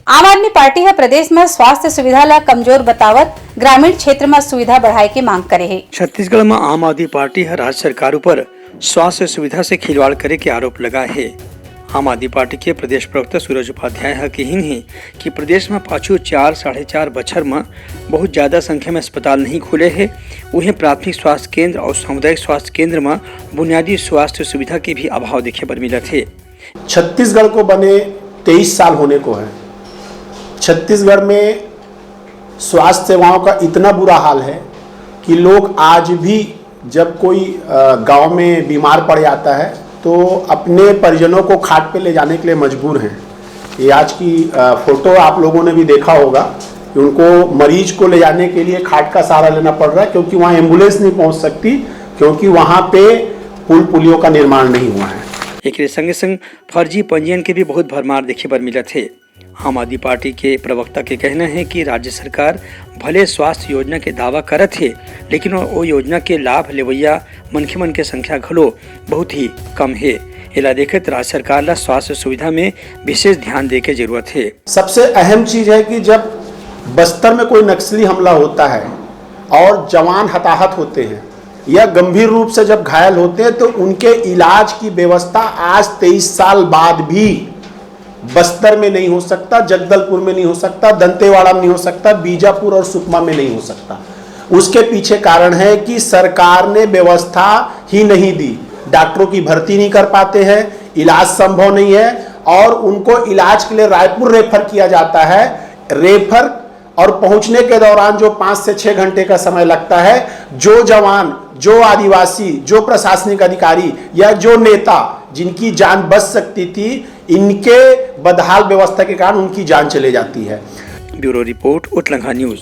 आम आदमी पार्टी है प्रदेश में स्वास्थ्य सुविधा ला कमजोर बतावत ग्रामीण क्षेत्र में सुविधा बढ़ाए की मांग करे है। छत्तीसगढ़ में आम आदमी पार्टी है राज्य सरकार पर स्वास्थ्य सुविधा से खिलवाड़ करे के आरोप लगा है। आम आदमी पार्टी के प्रदेश प्रवक्ता सूरज उपाध्याय है कि प्रदेश में पाछू 4-4.5 बछर में बहुत ज्यादा संख्या में अस्पताल नहीं खुले हैं। उन्हें प्राथमिक स्वास्थ्य केंद्र और सामुदायिक स्वास्थ्य केंद्र में बुनियादी स्वास्थ्य सुविधा के भी अभाव देखे पर मिले थे। छत्तीसगढ़ को बने 23 साल होने को है। छत्तीसगढ़ में स्वास्थ्य सेवाओं का इतना बुरा हाल है कि लोग आज भी जब कोई गांव में बीमार पड़ जाता है तो अपने परिजनों को खाट पे ले जाने के लिए मजबूर हैं। ये आज की फोटो आप लोगों ने भी देखा होगा कि उनको मरीज को ले जाने के लिए खाट का सहारा लेना पड़ रहा है, क्योंकि वहाँ एम्बुलेंस नहीं पहुँच सकती, क्योंकि वहाँ पे पुल पुलियों का निर्माण नहीं हुआ है। एक संगे संग फर्जी पंजीयन के भी बहुत भरमार देखे पर मिले थे। आम आदमी पार्टी के प्रवक्ता के कहना है कि राज्य सरकार भले स्वास्थ्य योजना के दावा करत है, लेकिन वो योजना के लाभ लेवैया मनखे के संख्या घलो बहुत ही कम है। इला देखत राज्य सरकार ला स्वास्थ्य सुविधा में विशेष ध्यान दे के जरूरत है। सबसे अहम चीज है कि जब बस्तर में कोई नक्सली हमला होता है और जवान हताहत होते हैं या गंभीर रूप से जब घायल होते हैं, तो उनके इलाज की व्यवस्था आज 23 साल बाद भी बस्तर में नहीं हो सकता, जगदलपुर में नहीं हो सकता, दंतेवाड़ा में नहीं हो सकता, बीजापुर और सुकमा में नहीं हो सकता। उसके पीछे कारण है कि सरकार ने व्यवस्था ही नहीं दी। डॉक्टरों की भर्ती नहीं कर पाते हैं, इलाज संभव नहीं है और उनको इलाज के लिए रायपुर रेफर किया जाता है। रेफर और पहुंचने के दौरान जो 5 से 6 घंटे का समय लगता है, जो जवान, जो आदिवासी, जो प्रशासनिक अधिकारी या जो नेता जिनकी जान बच सकती थी, इनके बदहाल व्यवस्था के कारण उनकी जान चले जाती है। ब्यूरो रिपोर्ट उटलंघा न्यूज।